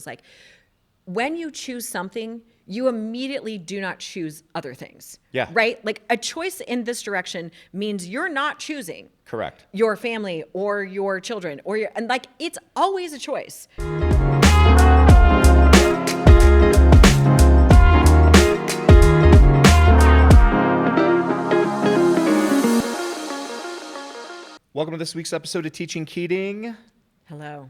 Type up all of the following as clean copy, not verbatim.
It's like when you choose something, you immediately do not choose other things. Yeah. Right? Like a choice in this direction means you're not choosing Correct. your family or your children and like it's always a choice. Welcome to this week's episode of Teaching Keating. Hello.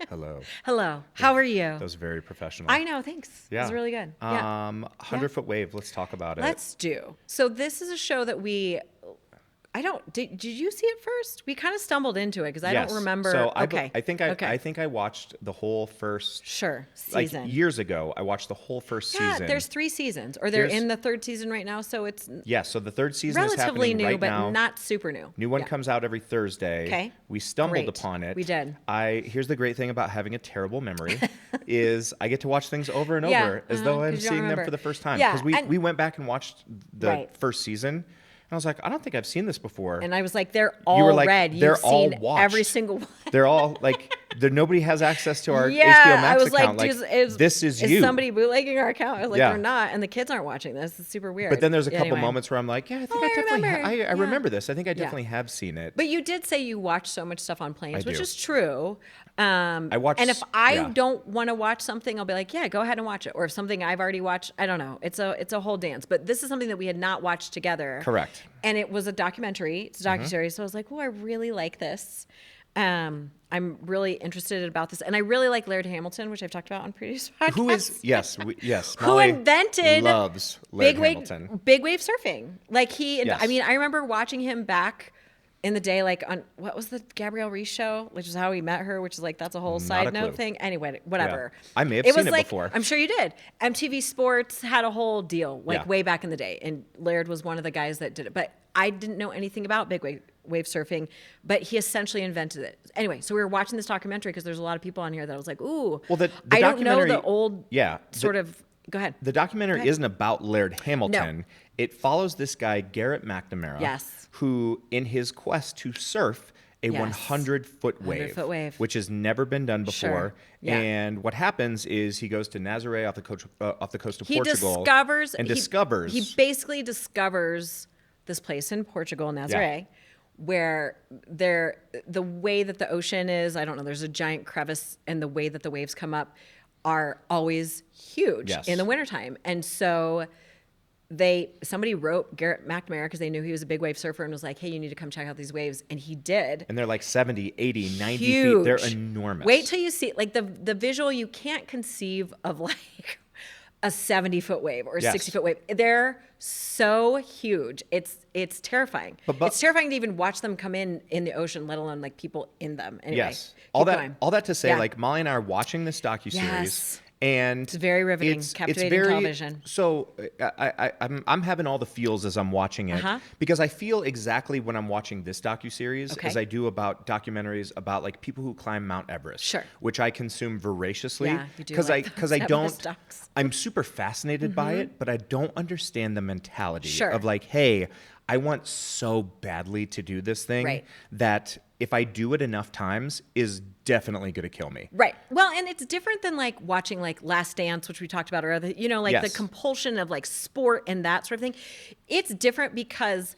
Hello. Hello. How are you? That was very professional. I know. Thanks. Yeah. It was really good. 100-foot wave. Let's talk about it. Let's do. So this is a show that did you see it first? We kind of stumbled into it because I don't remember. So okay. I think I watched the whole first season. Like years ago. I watched the whole first season. Yeah, there's 3 seasons, or they're in the 3rd season right now. So it's so the 3rd season is relatively happening new, right but now. not super new. New one comes out every Thursday. Okay. We stumbled Great. upon it. We did. Here's the great thing about having a terrible memory is I get to watch things over and over as though I'm seeing them for the first time. Yeah, Because we went back and watched the first season. And I was like, I don't think I've seen this before. And I was like, they're all read. They're You've seen all watched. every single one. They're all like, nobody has access to our HBO Max I was account. Like, this is you. Is somebody bootlegging our account? I was like, they're not. And the kids aren't watching this. It's super weird. But then there's a couple moments where I'm like, I think I remember this. I think I definitely have seen it. But you did say you watch so much stuff on planes, which is true. I watch, and if I don't want to watch something, I'll be like, go ahead and watch it. Or if something I've already watched, I don't know. It's a whole dance. But this is something that we had not watched together. Correct. And it was a documentary. It's a docuseries. So I was like, I really like this. I'm really interested about this. And I really like Laird Hamilton, which I've talked about on previous podcasts. Who is, yes. Who Molly invented loves Laird Hamilton. Big wave surfing. Like yes. I mean, I remember watching him back in the day, like on, what was the Gabrielle Reese show, which is how he met her, which is like, that's a whole side note thing. Anyway, whatever. Yeah. I may have seen it before. I'm sure you did. MTV Sports had a whole deal, way back in the day. And Laird was one of the guys that did it. But I didn't know anything about big wave surfing, but he essentially invented it. Anyway, so we were watching this documentary because there's a lot of people on here that I was like, ooh, well, I don't know the old sort of, go ahead. The documentary isn't about Laird Hamilton. No. It follows this guy, Garrett McNamara, who in his quest to surf a 100-foot wave, which has never been done before. Sure. Yeah. And what happens is he goes to Nazaré off the coast of Portugal. He basically discovers this place in Portugal, Nazaré, where the way that the ocean is, I don't know, there's a giant crevice, and the way that the waves come up are always huge in the wintertime. And so somebody wrote Garrett McNamara because they knew he was a big wave surfer and was like, hey, you need to come check out these waves. And he did. And they're like 70, 80, 90 huge feet. They're enormous. Wait till you see, like the visual, you can't conceive of like a 70-foot wave or a 60-foot wave. They're so huge. It's terrifying. But it's terrifying to even watch them come in the ocean, let alone like people in them. Anyway, yes. All that to say, like Molly and I are watching this docuseries. Yes. And it's very riveting, captivating television. So I'm having all the feels as I'm watching it because I feel exactly when I'm watching this docuseries as I do about documentaries about like people who climb Mount Everest, which I consume voraciously because I don't. I'm super fascinated by it, but I don't understand the mentality of like, hey, I want so badly to do this thing that if I do it enough times is definitely going to kill me. Right. Well, and it's different than like watching like Last Dance, which we talked about earlier, the compulsion of like sport and that sort of thing. It's different because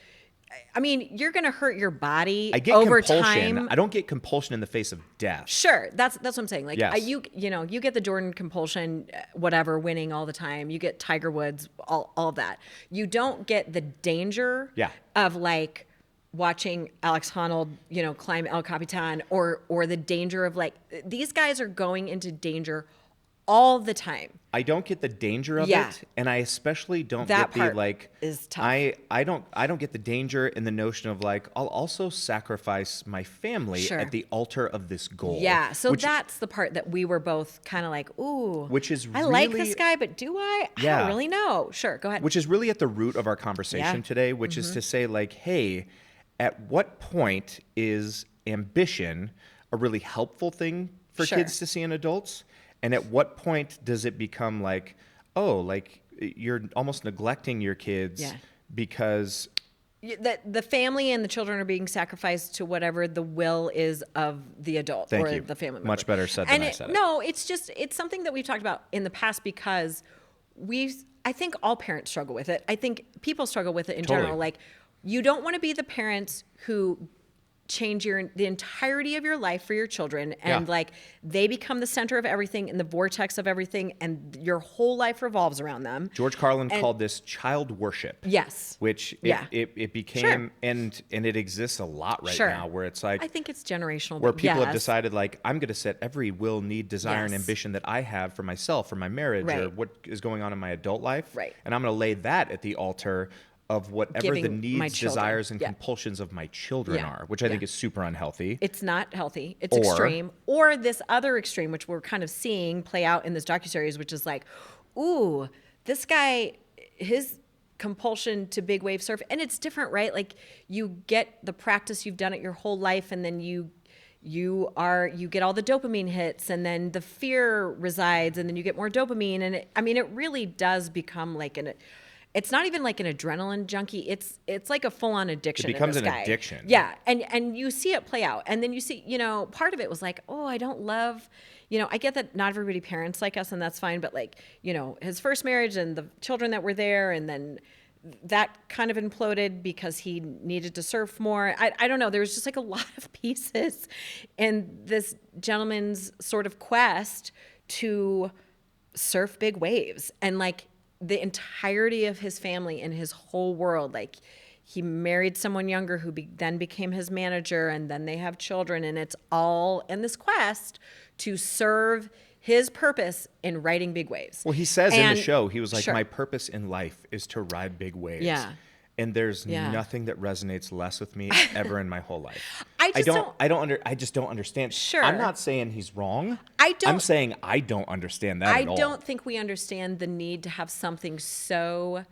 I mean, you're going to hurt your body over time. I don't get compulsion in the face of death. Sure. That's what I'm saying. Like you get the Jordan compulsion, whatever, winning all the time. You get Tiger Woods, all of that. You don't get the danger of like watching Alex Honnold, climb El Capitan or the danger of like, these guys are going into danger all the time. I don't get the danger of it, and I especially don't get the like. Is tough. I don't get the danger in the notion of like I'll also sacrifice my family at the altar of this goal. Yeah, so that's the part that we were both kind of like, ooh, which is I like this guy, but do I? I don't really know. Sure, go ahead. Which is really at the root of our conversation today, which is to say like, hey, at what point is ambition a really helpful thing for kids to see in adults? And at what point does it become like, oh, like you're almost neglecting your kids because that the family and the children are being sacrificed to whatever the will is of the adult Thank or you. the family member. Much better said than I said it. No, it's something that we've talked about in the past because I think all parents struggle with it. I think people struggle with it in general. Like, you don't want to be the parents who change the entirety of your life for your children, and like they become the center of everything and the vortex of everything, and your whole life revolves around them. George Carlin called this child worship. Yes. Which it became, and it exists a lot right now, where it's like, I think it's generational. Where people have decided, like, I'm going to set every will, need, desire, and ambition that I have for myself, for my marriage, or what is going on in my adult life. Right. And I'm going to lay that at the altar of whatever the needs, desires, and compulsions of my children are, which I think is super unhealthy. It's not healthy. It's extreme. Or this other extreme, which we're kind of seeing play out in this docuseries, which is like, ooh, this guy, his compulsion to big wave surf, and it's different, right? Like, you get the practice, you've done it your whole life, and then you get all the dopamine hits, and then the fear resides, and then you get more dopamine, and it really does become like it's not even like an adrenaline junkie. It's like a full on addiction. It becomes an addiction. Yeah. And you see it play out. And then you see, part of it was like, oh, I don't love, I get that not everybody parents like us, and that's fine. But like, his first marriage and the children that were there, and then that kind of imploded because he needed to surf more. I don't know. There was just like a lot of pieces in this gentleman's sort of quest to surf big waves. And like, the entirety of his family and his whole world, like, he married someone younger who then became his manager, and then they have children, and it's all in this quest to serve his purpose in riding big waves. Well, he says in the show, he was like, my purpose in life is to ride big waves. Yeah. And there's nothing that resonates less with me ever in my whole life. I just don't understand. Sure. I'm not saying he's wrong. I'm saying I don't understand that at all. I don't think we understand the need to have something so,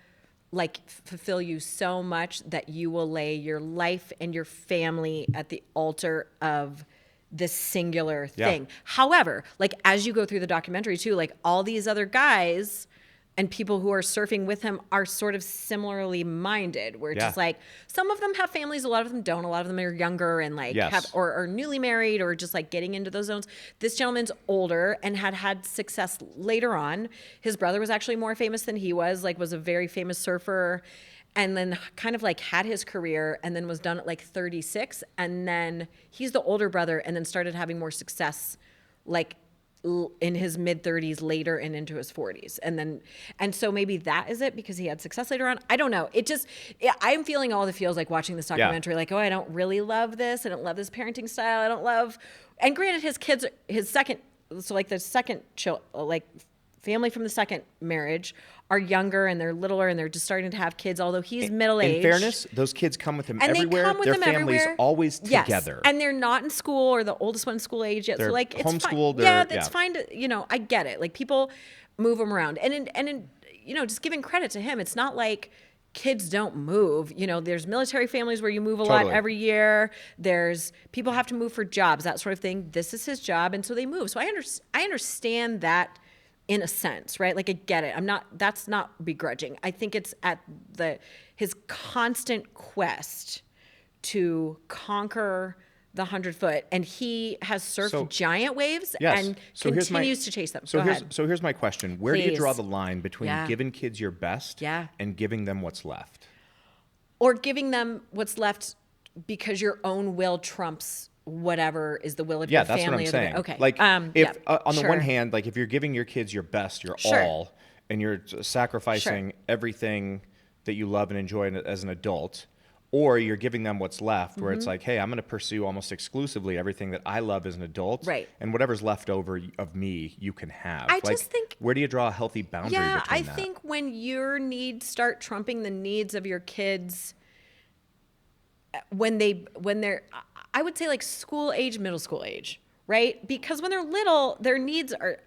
like, fulfill you so much that you will lay your life and your family at the altar of this singular thing. However, like, as you go through the documentary too, like, all these other guys and people who are surfing with him are sort of similarly minded, where it's just like, some of them have families, a lot of them don't. A lot of them are younger and like or are newly married, or just like getting into those zones. This gentleman's older and had success later on. His brother was actually more famous than he was a very famous surfer, and then kind of like had his career, and then was done at like 36. And then he's the older brother, and then started having more success like in his mid 30s later and into his 40s. And so maybe that is it, because he had success later on. I don't know. I'm feeling all the feels like watching this documentary, like, oh, I don't really love this. I don't love this parenting style. I don't love, and granted, his kids, the second family from the second marriage are younger, and they're littler, and they're just starting to have kids, although he's middle-aged. In fairness, those kids come with him everywhere. Their family's always together. And they're not in school, or the oldest one's school age yet. They're so like, it's homeschooled. Fine. It's fine to, I get it. Like, people move them around. And just giving credit to him, it's not like kids don't move. There's military families where you move a lot every year. There's people have to move for jobs, that sort of thing. This is his job, and so they move. So I understand that, in a sense, right? Like, I get it. That's not begrudging. I think it's at his constant quest to conquer the 100-foot, and he has surfed giant waves and continues to chase them. So here's my question. Where do you draw the line between giving kids your best and giving them what's left? Or giving them what's left because your own will trumps whatever is the will of your family. Yeah, that's what I'm saying. Okay. Like, on the one hand, like, if you're giving your kids your best, your all, and you're sacrificing everything that you love and enjoy as an adult, or you're giving them what's left, where it's like, hey, I'm going to pursue almost exclusively everything that I love as an adult, and whatever's left over of me, you can have. I just think, where do you draw a healthy boundary between that? I think when your needs start trumping the needs of your kids, when they're, I would say, like, school age, middle school age, right? Because when they're little, their needs are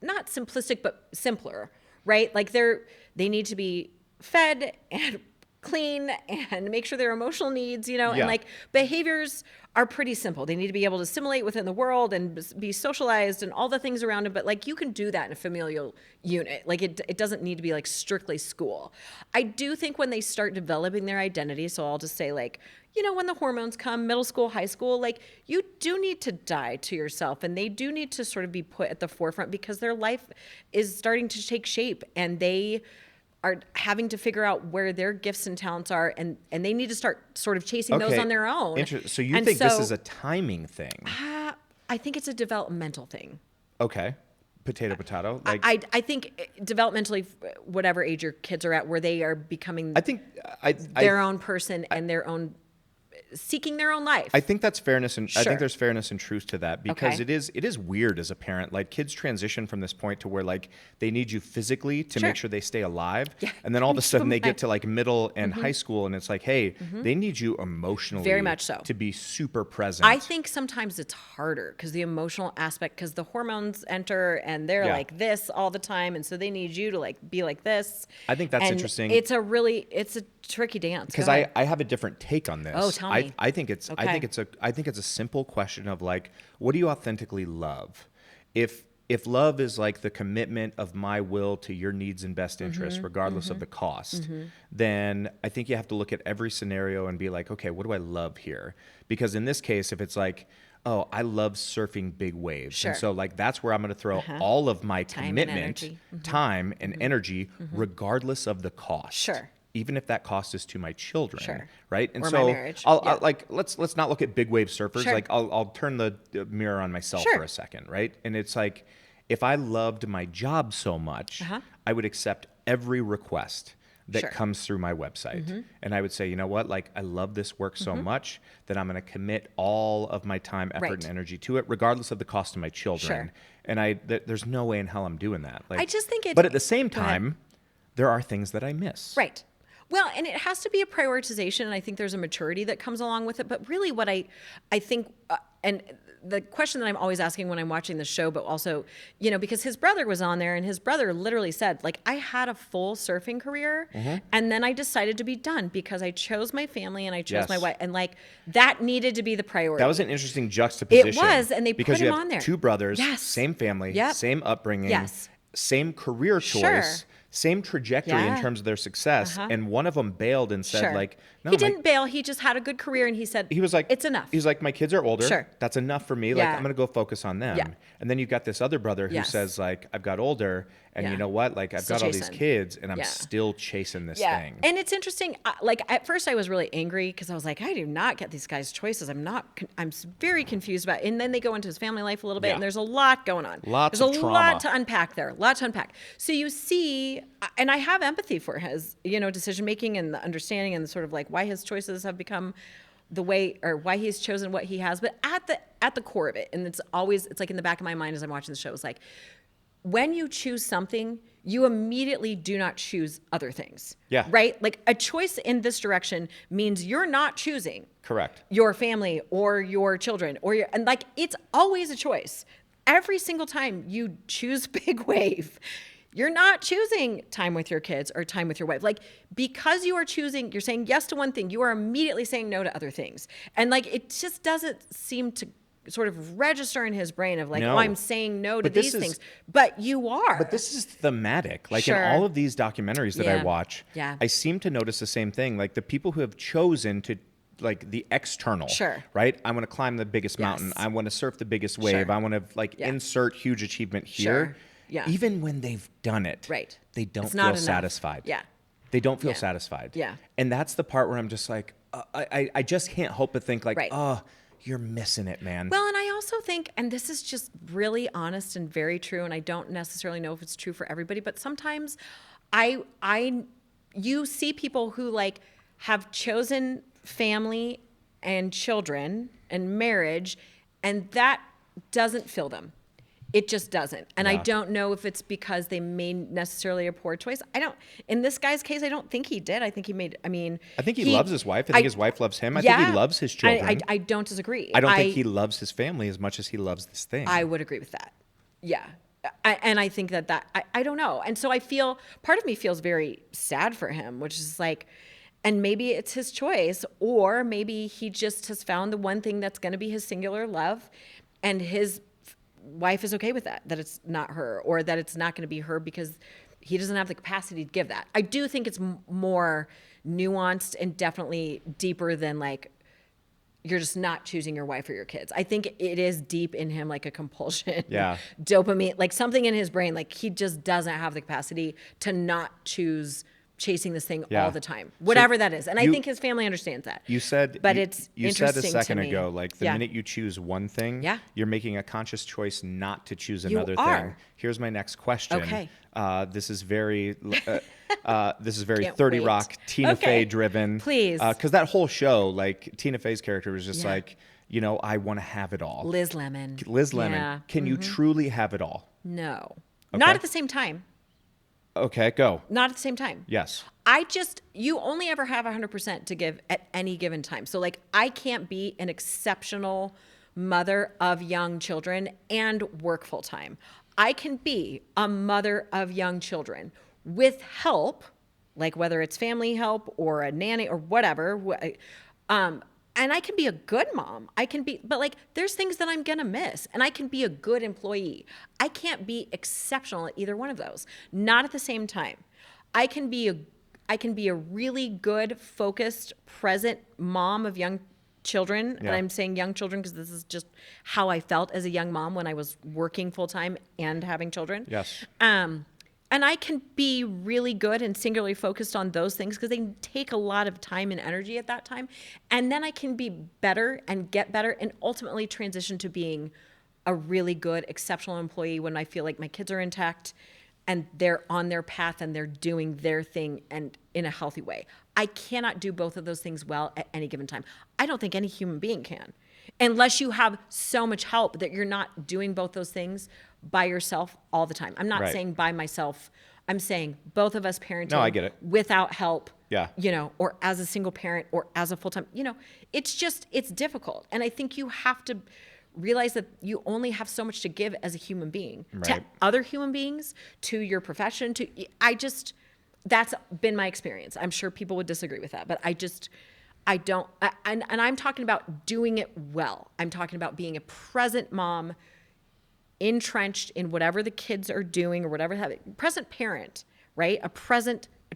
not simplistic, but simpler, right? Like, they need to be fed and clean and make sure their emotional needs, and like behaviors are pretty simple. They need to be able to assimilate within the world and be socialized and all the things around it. But like you can do that in a familial unit. Like it doesn't need to be like strictly school. I do think when they start developing their identity, so I'll just say like, when the hormones come, middle school, high school, like you do need to die to yourself and they do need to sort of be put at the forefront because their life is starting to take shape and they are having to figure out where their gifts and talents are, and they need to start sort of chasing those on their own. So you think this is a timing thing? I think it's a developmental thing. Okay. Potato. Like I think developmentally, whatever age your kids are at, where they are becoming their own person and their own seeking their own life. I think that's fairness, and I think there's fairness and truth to that because it is weird as a parent. Like kids transition from this point to where like they need you physically to make sure they stay alive, and then all of a sudden they get to like middle and high school, and it's like, hey, they need you emotionally, very much so, to be super present. I think sometimes it's harder because the emotional aspect, because the hormones enter and they're like this all the time, and so they need you to like be like this. I think that's interesting. It's a tricky dance because I have a different take on this. Oh, tell me. I think it's a simple question of like, what do you authentically love? If love is like the commitment of my will to your needs and best interests, regardless of the cost, then I think you have to look at every scenario and be like, okay, what do I love here? Because in this case, if it's like, oh, I love surfing big waves. And so like that's where I'm going to throw all of my commitment, time and energy, regardless of the cost. Sure. Even if that cost is to my children, right? And or so my marriage. I'll like let's not look at big wave surfers. Like I'll turn the mirror on myself for a second, right? And it's like if I loved my job so much, I would accept every request that comes through my website. And I would say, you know what? Like I love this work so much that I'm going to commit all of my time, effort, and energy to it, regardless of the cost to my children. And there's no way in hell I'm doing that. Like, I just think but at the same time, there are things that I miss. Right. Well, and it has to be a prioritization, and I think there's a maturity that comes along with it. But really what I think, and the question that I'm always asking when I'm watching the show, but also, because his brother was on there, and his brother literally said, like, I had a full surfing career, and then I decided to be done because I chose my family and I chose my wife, and like that needed to be the priority. That was an interesting juxtaposition. It was, and they put him on there. Two brothers, same family, same upbringing, same career choice. Same trajectory in terms of their success, and one of them bailed and said, like, no. He didn't bail. He just had a good career, and he said, he was like, it's enough. He's like, my kids are older. That's enough for me. Like, I'm going to go focus on them. And then you've got this other brother who says, like, I've got older, and you know what? Like, I've got all these kids, and I'm still chasing this thing. And it's interesting. Like, at first I was really angry because I was like, I do not get these guys' choices. I'm very confused about it. And then they go into his family life a little bit, and there's a lot going on. There's a lot to unpack there. So you see, and I have empathy for his, decision making and the understanding and the sort of like why his choices have become the way, or why he's chosen what he has. But at the core of it, and it's like in the back of my mind as I'm watching the show, it's like when you choose something, you immediately do not choose other things. Yeah. Right? Like a choice in this direction means you're not choosing. Correct. Your family or your children and like it's always a choice. Every single time you choose big wave, you're not choosing time with your kids or time with your wife. Like, because you are choosing, you're saying yes to one thing, you are immediately saying no to other things. And like, it just doesn't seem to sort of register in his brain of like, oh, I'm saying no to these things. But you are. But this is thematic. Like in all of these documentaries that I watch, I seem to notice the same thing. Like the people who have chosen to like the external, right? I want to climb the biggest mountain. I want to surf the biggest wave. I want to like insert huge achievement here. Yeah. Even when they've done it, they don't feel satisfied. Yeah. They don't feel satisfied. Yeah. And that's the part where I'm just like, I just can't help but think like, oh, you're missing it, man. Well, and I also think, and this is just really honest and very true, and I don't necessarily know if it's true for everybody, but sometimes you see people who like have chosen family and children and marriage, and that doesn't fill them. It just doesn't. And I don't know if it's because they made necessarily a poor choice. In this guy's case, I don't think he did. I think I think he loves his wife. I think his wife loves him. I think he loves his children. I don't disagree. I don't think he loves his family as much as he loves this thing. I would agree with that. Yeah. And I think that I don't know. And so part of me feels very sad for him, which is like, And maybe it's his choice, or maybe he just has found the one thing that's going to be his singular love, and his wife is okay with that it's not her, or that it's not going to be her because he doesn't have the capacity to give that. I do think it's more nuanced and definitely deeper than like, you're just not choosing your wife or your kids. I think it is deep in him, like a compulsion, dopamine, like something in his brain, like he just doesn't have the capacity to not choose chasing this thing all the time, whatever that is. And I think his family understands that. You said, but it's you interesting said a second to me. ago, like the minute you choose one thing, you're making a conscious choice not to choose another thing. Here's my next question. Okay. This is very 30 wait. Rock, Tina Fey driven. Please. Because that whole show, like Tina Fey's character was just like, you know, I want to have it all. Liz Lemon. Yeah. Can you truly have it all? No. Okay. Not at the same time. Okay, go. Not at the same time. Yes. You only ever have 100% to give at any given time. So like, I can't be an exceptional mother of young children and work full time. I can be a mother of young children with help, like whether it's family help or a nanny or whatever. And I can be a good mom. But like, there's things that I'm gonna miss, and I can be a good employee. I can't be exceptional at either one of those. Not at the same time. I can be a really good, focused, present mom of young children. And I'm saying young children because this is just how I felt as a young mom when I was working full time and having children. Yes. And I can be really good and singularly focused on those things because they take a lot of time and energy at that time. And then I can be better and get better and ultimately transition to being a really good, exceptional employee when I feel like my kids are intact and they're on their path and they're doing their thing and in a healthy way. I cannot do both of those things well at any given time. I don't think any human being can, unless you have so much help that you're not doing both those things by yourself all the time. I'm not saying by myself. I'm saying both of us parenting I get it. without help, you know, or as a single parent or as a full-time, you know, it's difficult. And I think you have to realize that you only have so much to give as a human being to other human beings, to your profession, that's been my experience. I'm sure people would disagree with that, but and I'm talking about doing it well. I'm talking about being a present mom, entrenched in whatever the kids are doing or whatever, present parent, right? A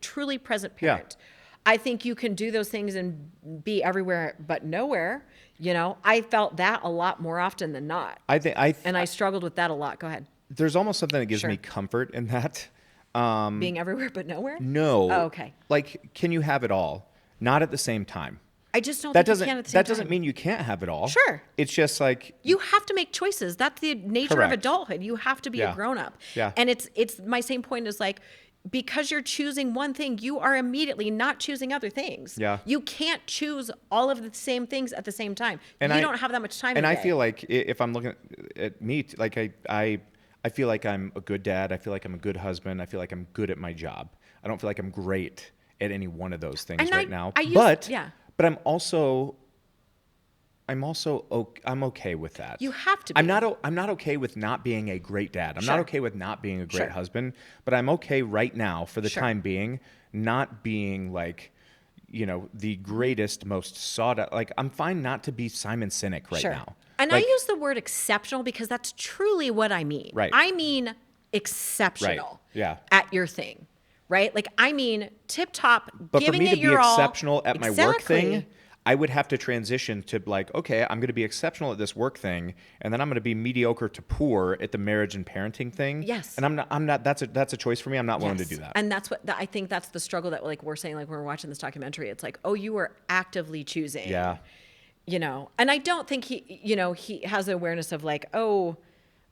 truly present parent. Yeah. I think you can do those things and be everywhere but nowhere. You know, I felt that a lot more often than not. I struggled with that a lot. Go ahead. There's almost something that gives me comfort in that. Being everywhere but nowhere? No. Oh, okay. Like, can you have it all? Not at the same time. I just don't think you can at the same time. That doesn't mean you can't have it all. Sure. It's just like... You have to make choices. That's the nature of adulthood. You have to be a grown-up. Yeah. And it's my same point is like, because you're choosing one thing, you are immediately not choosing other things. Yeah. You can't choose all of the same things at the same time. And you don't have that much time in a day. And I feel like if I'm looking at me, like I feel like I'm a good dad. I feel like I'm a good husband. I feel like I'm good at my job. I don't feel like I'm great at any one of those things now. But I'm also okay with that. You have to be. I'm not okay with not being a great dad. I'm not okay with not being a great husband, but I'm okay right now for the time being not being like, you know, the greatest, most sought out. Like, I'm fine not to be Simon Sinek right now. And I use the word exceptional because that's truly what I mean. Right. I mean exceptional at your thing. Right? Like, I mean, tip top, but giving it your all. But for me to be exceptional at my work thing, I would have to transition to like, okay, I'm going to be exceptional at this work thing, and then I'm going to be mediocre to poor at the marriage and parenting thing. Yes. And I'm not. That's a choice for me. I'm not willing to do that. And that's I think that's the struggle that like we're saying, like when we're watching this documentary, it's like, oh, you were actively choosing. Yeah. You know, and I don't think he has the awareness of like, oh,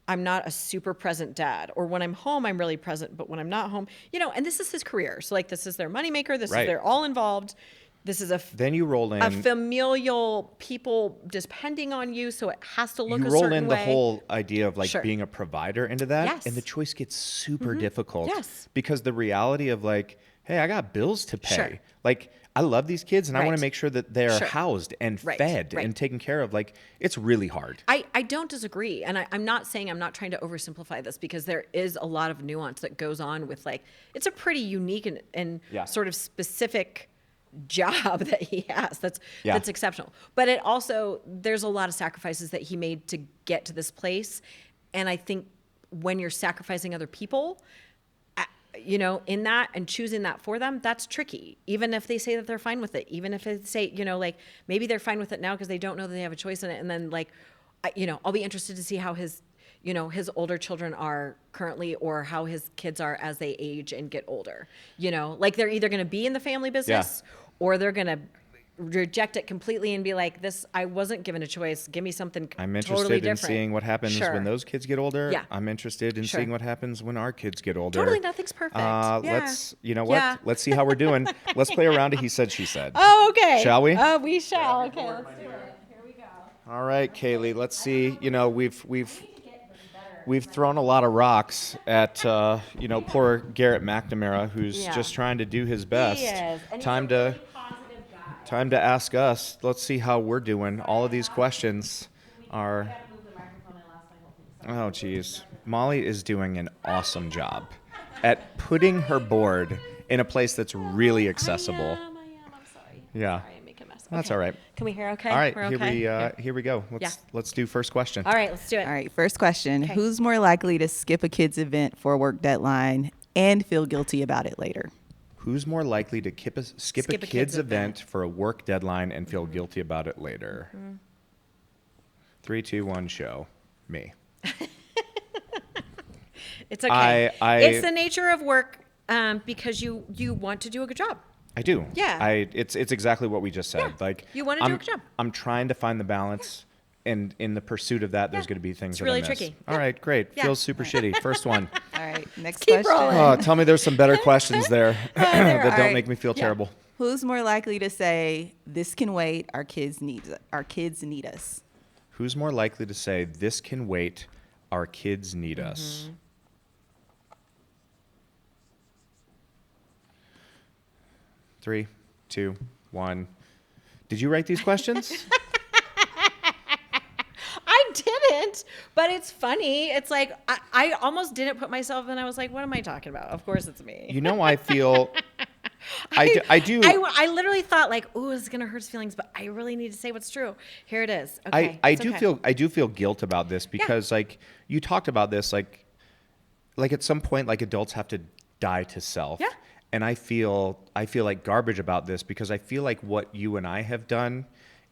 I'm not a super present dad, or when I'm home, I'm really present, but when I'm not home, you know, and this is his career. So like, this is their moneymaker. They're all involved. This is then you roll in a familial people depending on you. So it has to look a certain way. You roll in the whole idea of like being a provider into that. Yes. And the choice gets super difficult. Yes. Because the reality of like, hey, I got bills to pay. Sure. Like, I love these kids and I want to make sure that they're housed and fed and taken care of. Like, it's really hard. I don't disagree. And I'm not saying, I'm not trying to oversimplify this because there is a lot of nuance that goes on with like, it's a pretty unique and sort of specific job that he has. That's exceptional. But it also, there's a lot of sacrifices that he made to get to this place. And I think when you're sacrificing other people, you know, in that and choosing that for them, that's tricky. Even if they say that they're fine with it, even if they say, you know, like maybe they're fine with it now because they don't know that they have a choice in it. And then like, you know, I'll be interested to see how his, you know, his older children are currently, or how his kids are as they age and get older. You know, like they're either going to be in the family business or they're going to reject it completely and be like, this, I wasn't given a choice. Give me something I'm totally interested different. in seeing what happens when those kids get older. Yeah. I'm interested in seeing what happens when our kids get older. Totally, nothing's perfect. Let's, you know what? Let's see how we're doing. Let's play around a he said, she said. Oh, okay. Shall we? Oh, we shall. Okay, let's do it. Here we go. All right, Kaylee, let's see. You know, we've thrown a lot of rocks at, you know, poor Garrett McNamara, who's just trying to do his best. He is. And Time to ask us. Let's see how we're doing. All of these questions are. Oh, geez. Molly is doing an awesome job at putting her board in a place that's really accessible. I am. I'm sorry. Yeah. Sorry, I make a mess. That's Okay. all right. Can we hear okay? All right, We're okay? here we go. Let's do first question. All right, let's do it. All right, first question. Okay. Who's more likely to skip a kid's event for a work deadline and feel guilty about it later? Who's more likely to skip a kid's event for a work deadline and feel guilty about it later? 3, 2, 1, show. Me. It's okay. It's the nature of work because you want to do a good job. I do. Yeah. It's exactly what we just said. Yeah. Like You wanna do a good job. I'm trying to find the balance. And in the pursuit of that, there's going to be things It's that really I miss. tricky. All right, great. Yeah. Feels super shitty. First one. All right, next Keep question. rolling. Oh, tell me there's some better questions there that All don't right. make me feel terrible. Who's more likely to say, this can wait, our kids need us? Who's more likely to say, this can wait, our kids need us? 3, 2, 1. Did you write these questions? I didn't, but it's funny. It's like I almost didn't put myself in. I was like, what am I talking about? Of course it's me. You know, I feel... I do. I literally thought like, oh, this is gonna hurt his feelings, but I really need to say what's true. Here it is. Okay. I do feel guilt about this because like you talked about this like at some point like adults have to die to self. Yeah. And I feel like garbage about this because I feel like what you and I have done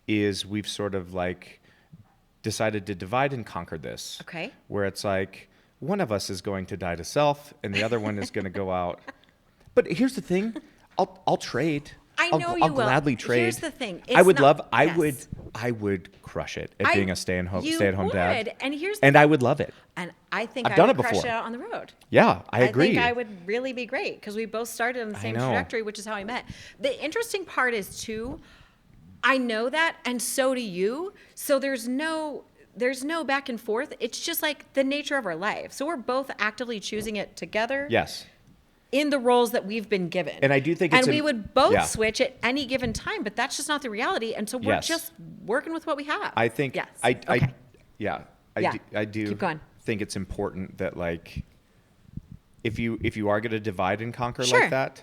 is we've sort of like decided to divide and conquer this. Okay. Where it's like one of us is going to die to self and the other one is going to go out. But here's the thing. I'll trade. I know I'll gladly trade. Here's the thing. I would Yes. I would crush it at being a stay-at-home You dad. would. And And I would love it. And I think I've I done would it crush before. it out on the road. Yeah, I agree. I think I would really be great because we both started on the same know. trajectory, which is how I met. The interesting part is too, I know that, and so do you. So there's no back and forth. It's just like the nature of our life. So we're both actively choosing it together. Yes. In the roles that we've been given. And I do think we would both switch at any given time, but that's just not the reality. And so we're just working with what we have. I think yes. I do Keep going. think it's important that like if you are going to divide and conquer Sure. like that,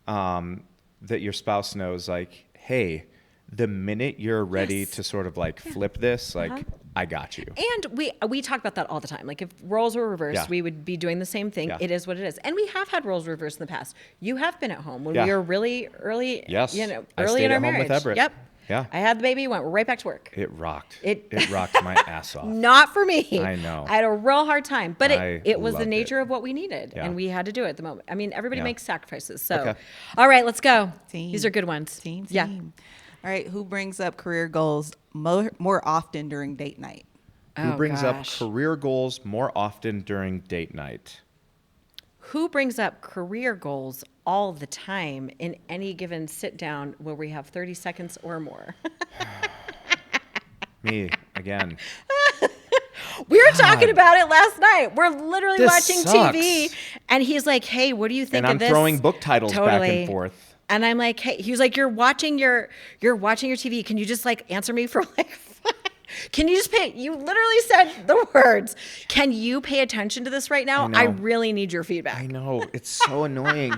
that your spouse knows like, hey, the minute you're ready to sort of like flip this, like I got you. And we talk about that all the time. Like if roles were reversed, we would be doing the same thing. Yeah. It is what it is. And we have had roles reversed in the past. You have been at home when Yeah. we were really early, Yes. early I in stayed our at home marriage. with Everett. Yep. Yeah. I had the baby, went right back to work. It rocked. It rocked my ass off. Not for me. I know. I had a real hard time, but I it was the loved nature it. of what we needed, Yeah. and we had to do it at the moment. I mean, everybody Yeah. makes sacrifices. So, Okay. all right, let's go. Team. These are good ones. Team. Yeah. All right, who brings up career goals more often during date night? Who brings gosh. up career goals more often during date night? Who brings up career goals all the time in any given sit down where we have 30 seconds or more? Me again. We were talking about it last night. We're literally This watching sucks. TV, and he's like, "Hey, what do you think And of I'm this?" throwing book titles back and forth. And I'm like, "Hey," he was like, "You're watching your TV. Can you just like answer me for like?" Can you just pay? You literally said the words. Can you pay attention to this right now? I know. I really need your feedback. I know. It's so annoying.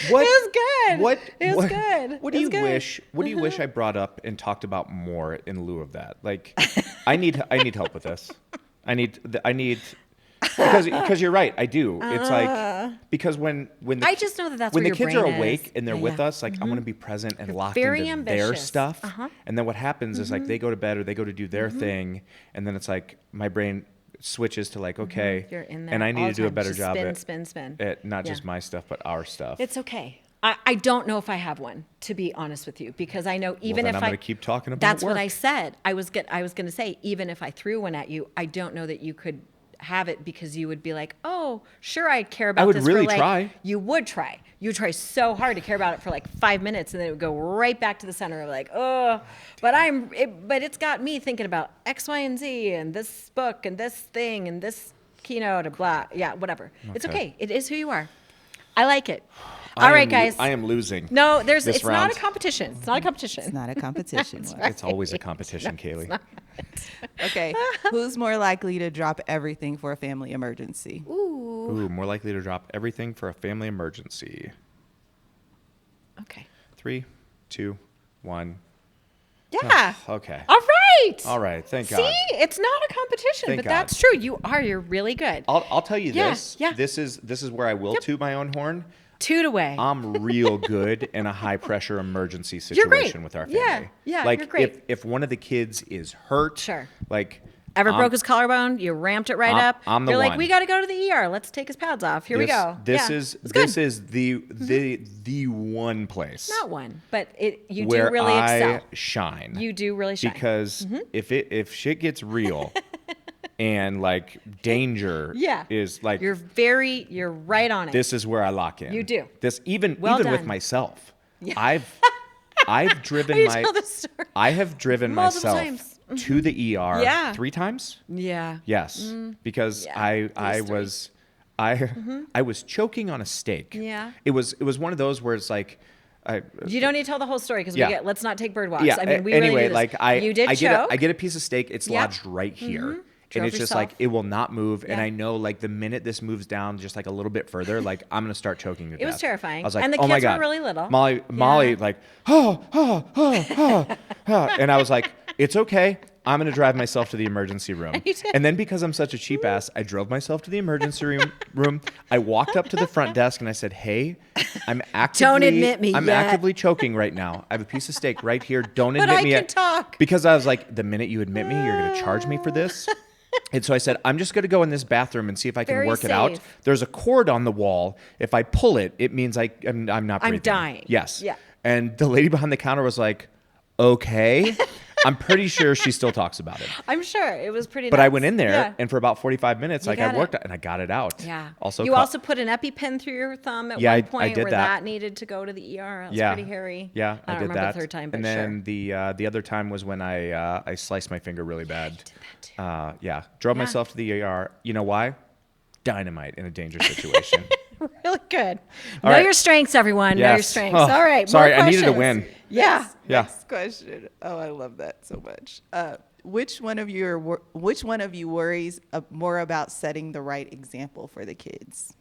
What, it was good. It was good. What do you wish? What do you wish I brought up and talked about more in lieu of that? Like, I need help with this. I need because you're right. I do. It's like because when the, I just know that's when where the your kids are brain awake is. and they're with us, like I want to be present and locked very into their ambitious. stuff. And then what happens is like they go to bed or they go to do their thing, and then it's like my brain switches to like, okay, You're in there and I need all to the do a time. better Just job spin. at not just my stuff but our stuff. It's okay. I don't know if I have one, to be honest with you, because I know even then if I'm going to keep talking about that's work. what I said. I was going to say, even if I threw one at you, I don't know that you could have it because you would be like, oh, sure, I care about would this really for like, try. You would try. You would try so hard to care about it for like 5 minutes, and then it would go right back to the center of like, oh, but it's got me thinking about X, Y, and Z, and this book, and this thing, and this keynote, and blah, yeah, whatever. Okay. It's okay. It is who you are. I like it. All right, guys. I am losing. No, it's round. not a competition. It's not a competition. It's not a competition. Right. It's always a competition, Kaylee. Okay. Who's more likely to drop everything for a family emergency? Ooh, more likely to drop everything for a family emergency. Okay. 3, 2, 1. Yeah. Okay. All right. Thank God. See, it's not a competition, Thank but God. that's true. You're really good. I'll tell you this. Yeah. This is where I will toot my own horn. Toot away. I'm real good in a high pressure emergency situation with our family. Yeah, like you're great. if one of the kids is hurt, Sure. like Ever broke his collarbone? You ramped it right up. I'm the You're like, one. we got to go to the ER. Let's take his pads off. Here we go. This Yeah. is It's good. this is the one place Not one, but you where do really I excel. shine. You do really shine. Because if shit gets real and like danger is like you're right on it. this is where I lock in. You do. This even Well with done. myself. Yeah. I've driven You tell the story. I have driven Multiple myself times. to the ER Yeah. 3 times. Yeah. Yes, because Yeah, I these was I was choking on a steak. Yeah. It was one of those where it's like You don't need to tell the whole story because let's not take bird walks. yeah. I mean, we anyway, really do this. like you did I choke. get a piece of steak. It's lodged right here. Drove And it's just yourself. like it will not move, and Yeah. I know like the minute this moves down just like a little bit further, like I'm gonna start choking to death. It was terrifying. I was like, And the oh my kids were God. really little. Molly, like, and I was like, it's okay. I'm gonna drive myself to the emergency room. You did. And then because I'm such a cheap ass, I drove myself to the emergency room. I walked up to the front desk and I said, "Hey, I'm actively Don't admit me I'm yet." actively choking right now. I have a piece of steak right here. Don't But admit I me can yet." talk. Because I was like, the minute you admit me, you're gonna charge me for this. And so I said, I'm just going to go in this bathroom and see if I can Very work it out. safe. There's a cord on the wall. If I pull it, it means I'm not breathing. I'm dying. Yes. Yeah. And the lady behind the counter was like, okay. I'm pretty sure she still talks about it. I'm sure it was pretty. But nuts. I went in there Yeah. and for about 45 minutes, like got I worked it. and I got it out. Yeah. Also, you also put an EpiPen through your thumb at Yeah, one I point did where that. needed to go to the ER. That was yeah. pretty hairy. Yeah, I don't did remember that. the third time, but and then sure. the other time was when I sliced my finger really bad. You did that too. Yeah. Drove myself to the ER. You know why? Dynamite in a dangerous situation. Really good. All Know right. your strengths, everyone. Know your Yes. strengths. Oh, All right. sorry, more I needed to questions. win. Yeah. Yeah. Next question. Oh, I love that so much. Which one of you worries more about setting the right example for the kids?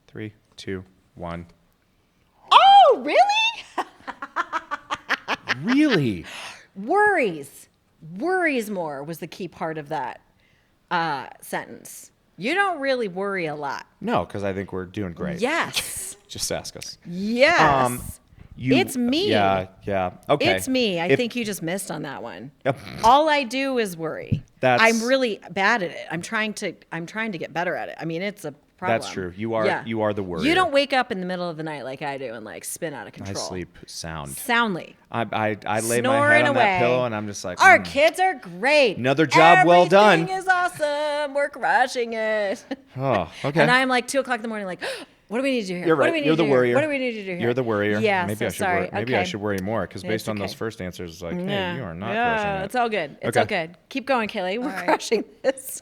3, 2, 1. Oh, really? Really? Worries more was the key part of that sentence. You don't really worry a lot. No, because I think we're doing great. Yes. Just ask us. Yes. It's me. Yeah. Okay. It's me. I think you just missed on that one. All I do is worry. I'm really bad at it. I'm trying to get better at it. I mean, it's a problem. That's true. You are the worrier. You don't wake up in the middle of the night like I do and like spin out of I control. sleep soundly. I I lay my Snoring head on away. that pillow and I'm just like, Our kids are great. Another job well done. Everything is awesome. We're crushing it. Oh, okay. And I'm like 2:00 in the morning, like, what do we need to do here? You're What do right. we need You're to the do here? worrier. What do we need to do here? You're the worrier. Yeah. Maybe So I should sorry. worry. Maybe I Okay. should worry more because It's based on okay. those first answers, it's like, hey, Yeah. you are not Yeah, crushing it. it's all good. It's Okay. all good. Keep going, Kaylee. We're right. crushing this.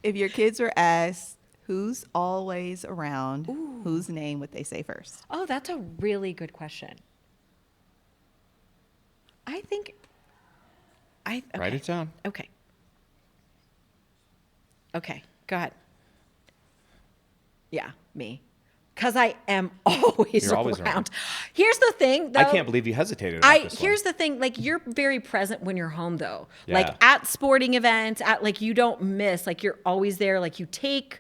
If your kids were asked who's always around, whose name would they say first? Oh, that's a really good question. I think okay. Write it down. Okay. Okay. Go ahead. Yeah, me. Because I am always around. Here's the thing, though. I can't believe you hesitated about this Here's the thing. Like, you're very present when you're home, though. Yeah. Like, at sporting events, like, you don't miss. Like, you're always there. Like, you take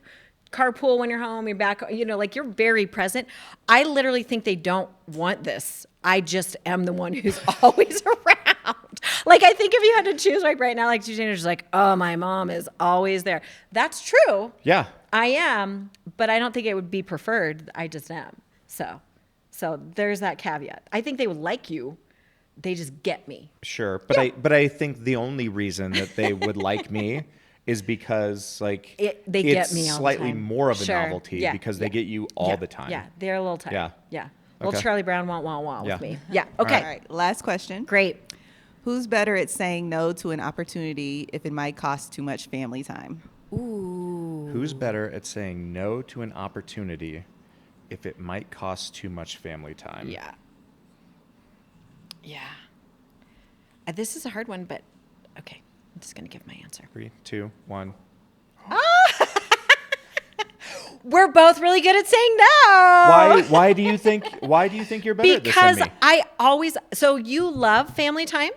carpool when you're home. You're back. You know, like, you're very present. I literally think they don't want this. I just am the one who's always around. Like, I think if you had to choose right now, like, two teenagers, like, oh, my mom is always there. That's true. Yeah. I am, but I don't think it would be preferred. I just am. So there's that caveat. I think they would like you. They just get me. Sure. But I think the only reason that they would like me is because, like, they get me all slightly the time. more of a novelty because they get you all the time. Yeah, they're a little tired. Yeah. Little Charlie Brown wah with me. Yeah. Okay. All right. Last question. Great. Who's better at saying no to an opportunity if it might cost too much family time? Ooh. Who's better at saying no to an opportunity if it might cost too much family time? Yeah. This is a hard one, but okay. I'm just going to give my answer. 3, 2, 1. We're both really good at saying no. Why do you think you're better at this than me? Because so you love family time?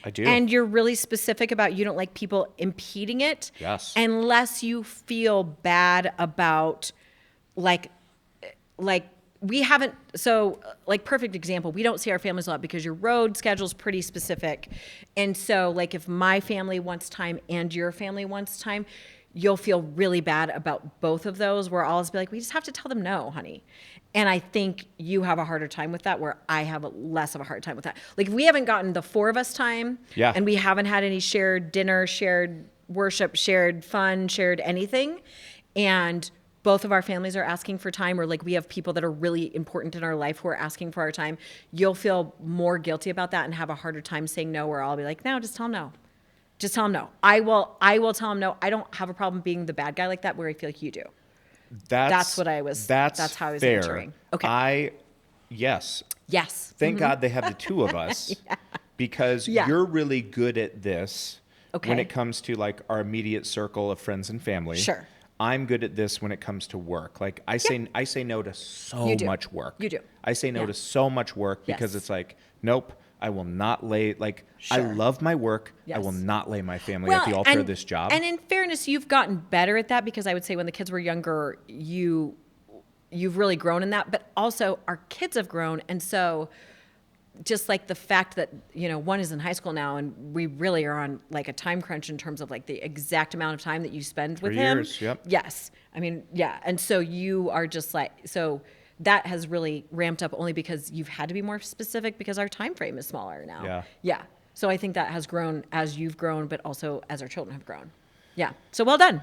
I do. And you're really specific about you don't like people impeding it. Yes. Unless you feel bad about like we haven't, so like perfect example, we don't see our families a lot because your road schedule is pretty specific. And so like if my family wants time and your family wants time, you'll feel really bad about both of those, where I'll just be like, we just have to tell them no, honey. And I think you have a harder time with that, where I have less of a hard time with that. Like if we haven't gotten the 4 of us time, and we haven't had any shared dinner, shared worship, shared fun, shared anything, and both of our families are asking for time, or like we have people that are really important in our life who are asking for our time, you'll feel more guilty about that and have a harder time saying no, where I'll be like, no, just tell them no. Just tell them no. I will tell them no. I don't have a problem being the bad guy like that, where I feel like you do. That's how I was fair. answering. Okay. Yes. Mm-hmm. Thank God they have the 2 of us because you're really good at this when it comes to like our immediate circle of friends and family. Sure. I'm good at this when it comes to work. Like I say no to so much work. You do. I say no to so much work because it's like, nope, I will not lay, like, I love my work. I will not lay my family at the altar of this job. And in fairness, you've gotten better at that, because I would say when the kids were younger, you've really grown in that, but also our kids have grown. And so just like the fact that, one is in high school now, and we really are on like a time crunch in terms of like the exact amount of time that you spend with 3 him. years, yep. Yes. I mean, yeah. And so you are just like, so that has really ramped up only because you've had to be more specific because our time frame is smaller now. Yeah. So I think that has grown as you've grown, but also as our children have grown. Yeah. So well done.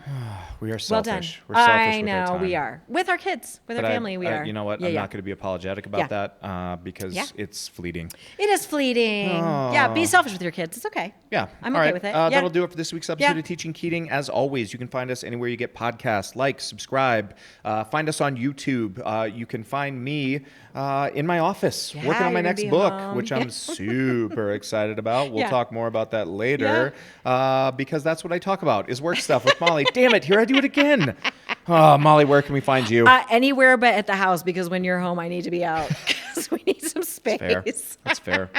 We are selfish. Well done. We're selfish I with our know time. we are. With our kids, with our family, we are. You know what? I'm not going to be apologetic about that because it's fleeting. It is fleeting. Yeah. Be selfish with your kids. It's okay. Yeah. I'm okay with it. That'll do it for this week's episode of Teaching Keating. As always, you can find us anywhere you get podcasts. Like, subscribe. Find us on YouTube. You can find me in my office working on my next book, which I'm super excited about. We'll talk more about that later because that's what I talk about is work stuff with Molly. Damn it, here I do it again. Oh, Molly, where can we find you? Anywhere but at the house, because when you're home, I need to be out because we need some space. That's fair.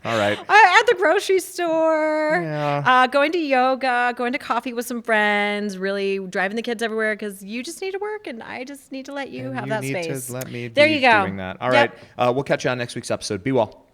All right. At the grocery store, Yeah. Going to yoga, going to coffee with some friends, really driving the kids everywhere because you just need to work and I just need to let you have that space. You need to let me there be you go. doing that. All right. We'll catch you on next week's episode. Be well.